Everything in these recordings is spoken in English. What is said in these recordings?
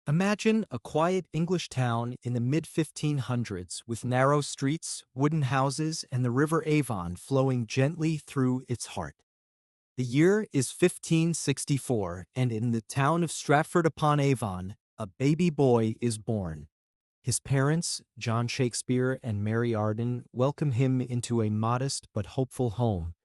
Imagine a quiet English town in the mid-1500s with narrow streets, wooden houses, and the River Avon flowing gently through its heart. The year is 1564, and in the town of Stratford-upon-Avon, a baby boy is born. His parents, John Shakespeare and Mary Arden, welcome him into a modest but hopeful home.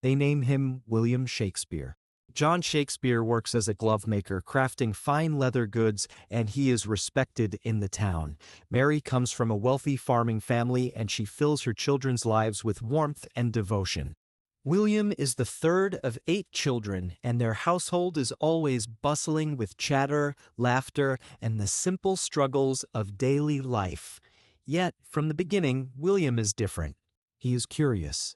They name him William Shakespeare. John Shakespeare works as a glovemaker, crafting fine leather goods, and he is respected in the town. Mary comes from a wealthy farming family, and she fills her children's lives with warmth and devotion. William is the third of 8 children, and their household is always bustling with chatter, laughter, and the simple struggles of daily life. Yet, from the beginning, William is different. He is curious.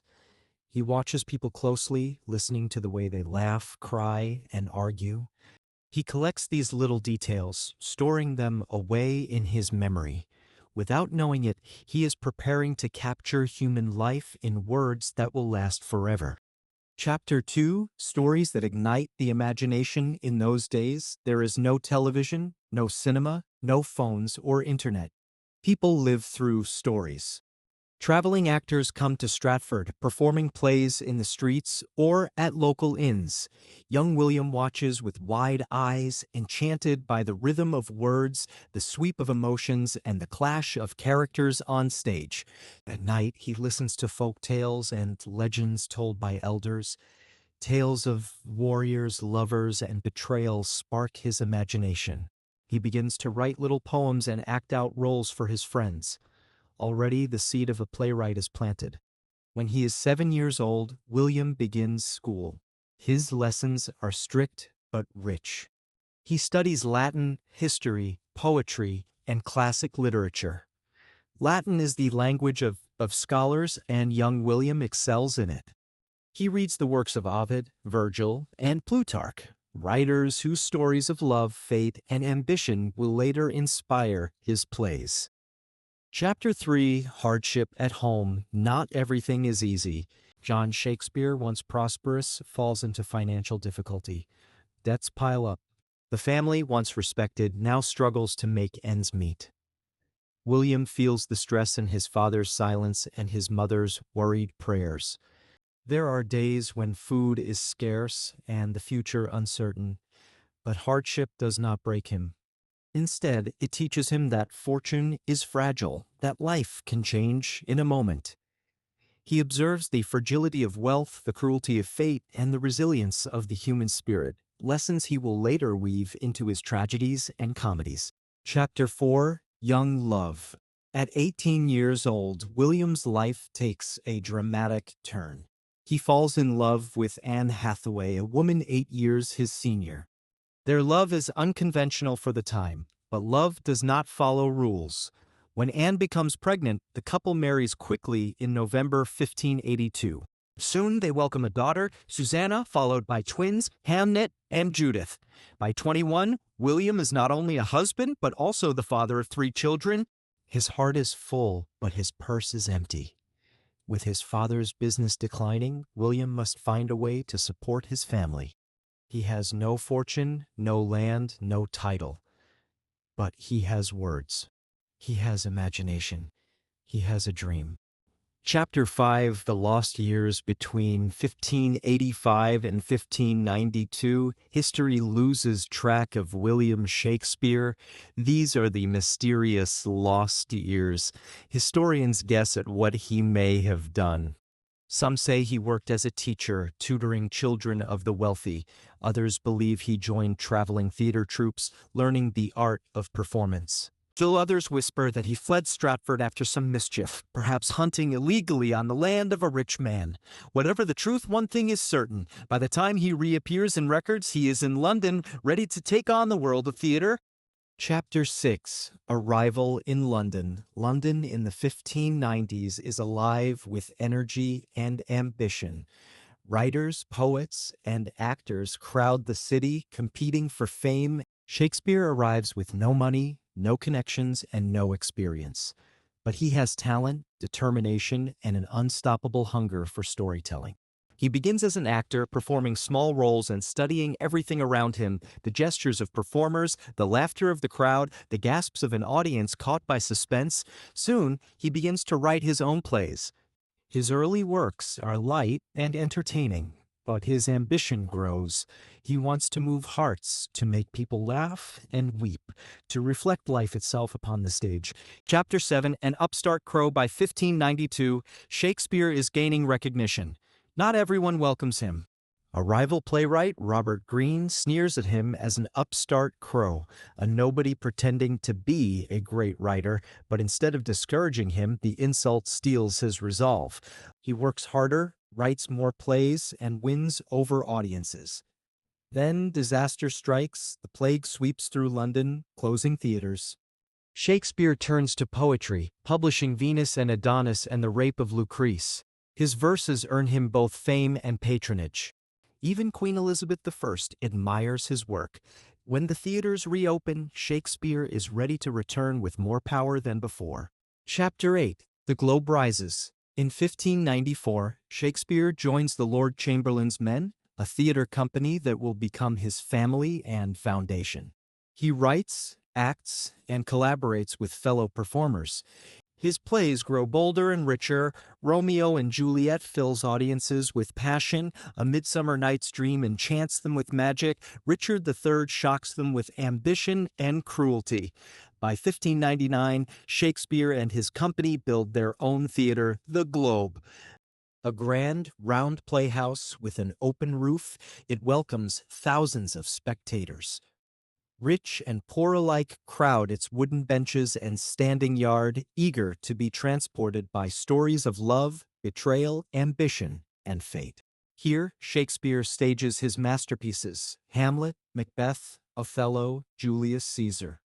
He watches people closely, listening to the way they laugh, cry, and argue. He collects these little details, storing them away in his memory. Without knowing it, he is preparing to capture human life in words that will last forever. Chapter 2, Stories that Ignite the Imagination. In those days, there is no television, no cinema, no phones or internet. People live through stories. Traveling actors come to Stratford, performing plays in the streets or at local inns. Young William watches with wide eyes, enchanted by the rhythm of words, the sweep of emotions, and the clash of characters on stage. At night, he listens to folk tales and legends told by elders. Tales of warriors, lovers, and betrayal spark his imagination. He begins to write little poems and act out roles for his friends. Already the seed of a playwright is planted. When he is 7 years old, William begins school. His lessons are strict but rich. He studies Latin, history, poetry, and classic literature. Latin is the language of scholars, and young William excels in it. He reads the works of Ovid, Virgil, and Plutarch, writers whose stories of love, fate, and ambition will later inspire his plays. Chapter 3, Hardship at Home. Not everything is easy. John Shakespeare, once prosperous, falls into financial difficulty. Debts pile up. The family, once respected, now struggles to make ends meet. William feels the stress in his father's silence and his mother's worried prayers. There are days when food is scarce and the future uncertain, but hardship does not break him. Instead, it teaches him that fortune is fragile, that life can change in a moment. He observes the fragility of wealth, the cruelty of fate, and the resilience of the human spirit, lessons he will later weave into his tragedies and comedies. Chapter 4, Young Love. At 18 years old, William's life takes a dramatic turn. He falls in love with Anne Hathaway, a woman 8 years his senior. Their love is unconventional for the time, but love does not follow rules. When Anne becomes pregnant, the couple marries quickly in November 1582. Soon they welcome a daughter, Susanna, followed by twins, Hamnet and Judith. By 21, William is not only a husband, but also the father of 3 children. His heart is full, but his purse is empty. With his father's business declining, William must find a way to support his family. He has no fortune, no land, no title. But he has words. He has imagination. He has a dream. Chapter 5, The Lost Years. Between 1585 and 1592, history loses track of William Shakespeare. These are the mysterious lost years. Historians guess at what he may have done. Some say he worked as a teacher, tutoring children of the wealthy. Others believe he joined traveling theater troupes, learning the art of performance. Still others whisper that he fled Stratford after some mischief, perhaps hunting illegally on the land of a rich man. Whatever the truth, one thing is certain. By the time he reappears in records, he is in London, ready to take on the world of theater. Chapter 6, Arrival in London. London in the 1590s is alive with energy and ambition. Writers, poets, and actors crowd the city, competing for fame. Shakespeare arrives with no money, no connections, and no experience. But he has talent, determination, and an unstoppable hunger for storytelling. He begins as an actor, performing small roles and studying everything around him: the gestures of performers, the laughter of the crowd, the gasps of an audience caught by suspense. Soon, he begins to write his own plays. His early works are light and entertaining, but his ambition grows. He wants to move hearts, to make people laugh and weep, to reflect life itself upon the stage. Chapter 7, An Upstart Crow. By 1592, Shakespeare is gaining recognition. Not everyone welcomes him. A rival playwright, Robert Greene, sneers at him as an upstart crow, a nobody pretending to be a great writer, but instead of discouraging him, the insult steals his resolve. He works harder, writes more plays, and wins over audiences. Then disaster strikes, the plague sweeps through London, closing theaters. Shakespeare turns to poetry, publishing Venus and Adonis and The Rape of Lucrece. His verses earn him both fame and patronage. Even Queen Elizabeth I admires his work. When the theaters reopen, Shakespeare is ready to return with more power than before. Chapter 8, The Globe Rises. In 1594, Shakespeare joins the Lord Chamberlain's Men, a theater company that will become his family and foundation. He writes, acts, and collaborates with fellow performers. His plays grow bolder and richer. Romeo and Juliet fills audiences with passion. A Midsummer Night's Dream enchants them with magic. Richard III shocks them with ambition and cruelty. By 1599, Shakespeare and his company build their own theater, the Globe. A grand, round playhouse with an open roof, it welcomes thousands of spectators. Rich and poor alike crowd its wooden benches and standing yard, eager to be transported by stories of love, betrayal, ambition, and fate. Here, Shakespeare stages his masterpieces: Hamlet, Macbeth, Othello, Julius Caesar.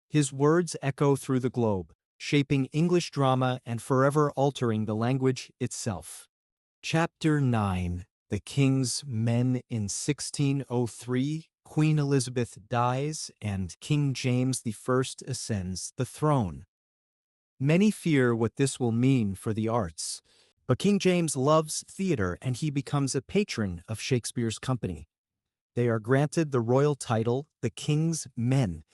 His words echo through the globe, shaping English drama and forever altering the language itself. Chapter 9, The King's Men. In 1603, Queen Elizabeth dies and King James I ascends the throne. Many fear what this will mean for the arts, but King James loves theater and he becomes a patron of Shakespeare's company. They are granted the royal title, the King's Men.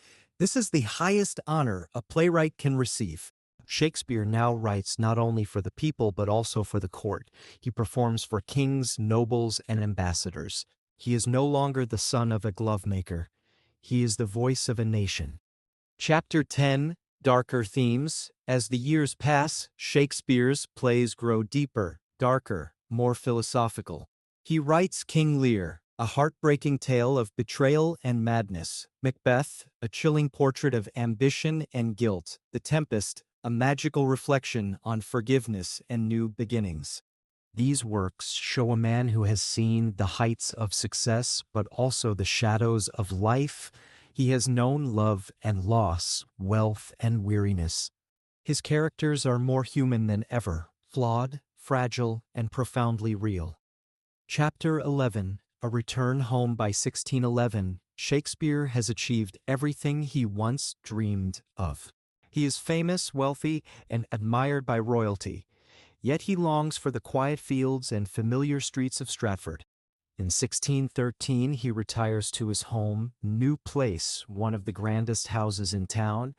This is the highest honor a playwright can receive. Shakespeare now writes not only for the people but also for the court. He performs for kings, nobles, and ambassadors. He is no longer the son of a glovemaker. He is the voice of a nation. Chapter 10, Darker Themes. As the years pass, Shakespeare's plays grow deeper, darker, more philosophical. He writes King Lear, a heartbreaking tale of betrayal and madness; Macbeth, a chilling portrait of ambition and guilt; The Tempest, a magical reflection on forgiveness and new beginnings. These works show a man who has seen the heights of success, but also the shadows of life. He has known love and loss, wealth and weariness. His characters are more human than ever, flawed, fragile, and profoundly real. Chapter 11, A Return Home. By 1611, Shakespeare has achieved everything he once dreamed of. He is famous, wealthy, and admired by royalty. Yet he longs for the quiet fields and familiar streets of Stratford. In 1613, he retires to his home, New Place, one of the grandest houses in town.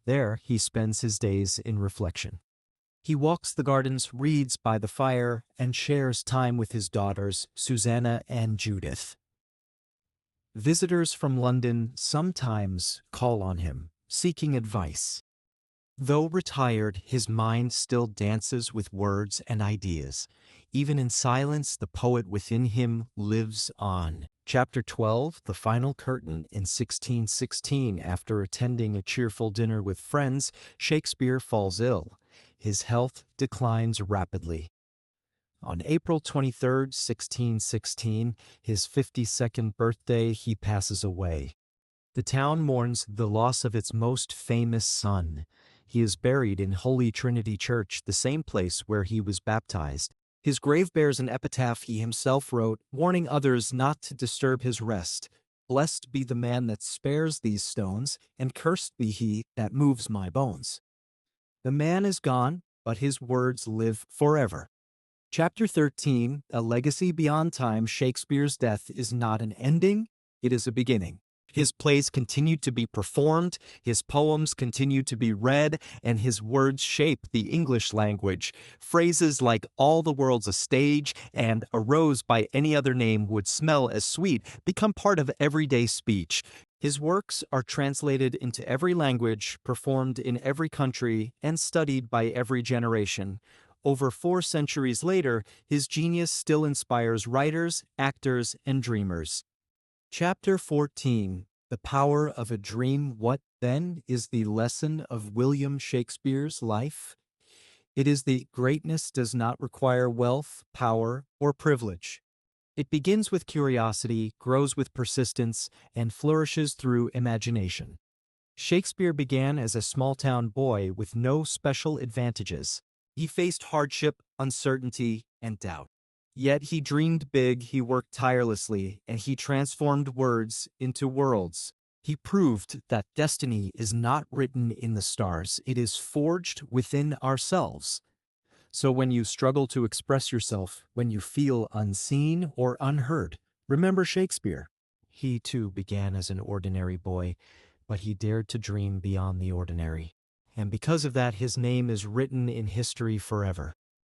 There, he spends his days in reflection. He walks the gardens, reads by the fire, and shares time with his daughters, Susanna and Judith. Visitors from London sometimes call on him, seeking advice. Though retired, his mind still dances with words and ideas. Even in silence, the poet within him lives on. Chapter 12, The Final Curtain. In 1616, after attending a cheerful dinner with friends, Shakespeare falls ill. His health declines rapidly. On April 23, 1616, his 52nd birthday, he passes away. The town mourns the loss of its most famous son. He is buried in Holy Trinity Church, the same place where he was baptized. His grave bears an epitaph he himself wrote, warning others not to disturb his rest. "Blessed be the man that spares these stones, and cursed be he that moves my bones." The man is gone, but his words live forever. Chapter 13, A Legacy Beyond Time, Shakespeare's death is not an ending, it is a beginning. His plays continued to be performed, his poems continued to be read, and his words shape the English language. Phrases like "all the world's a stage" and "a rose by any other name would smell as sweet" become part of everyday speech. His works are translated into every language, performed in every country, and studied by every generation. Over 4 centuries later, his genius still inspires writers, actors, and dreamers. Chapter 14, The Power of a Dream. What, then, is the lesson of William Shakespeare's life? It is that greatness does not require wealth, power, or privilege. It begins with curiosity, grows with persistence, and flourishes through imagination. Shakespeare began as a small-town boy with no special advantages. He faced hardship, uncertainty, and doubt. Yet he dreamed big, he worked tirelessly, and he transformed words into worlds. He proved that destiny is not written in the stars, it is forged within ourselves. So when you struggle to express yourself, when you feel unseen or unheard, remember Shakespeare. He too began as an ordinary boy, but he dared to dream beyond the ordinary. And because of that, his name is written in history forever.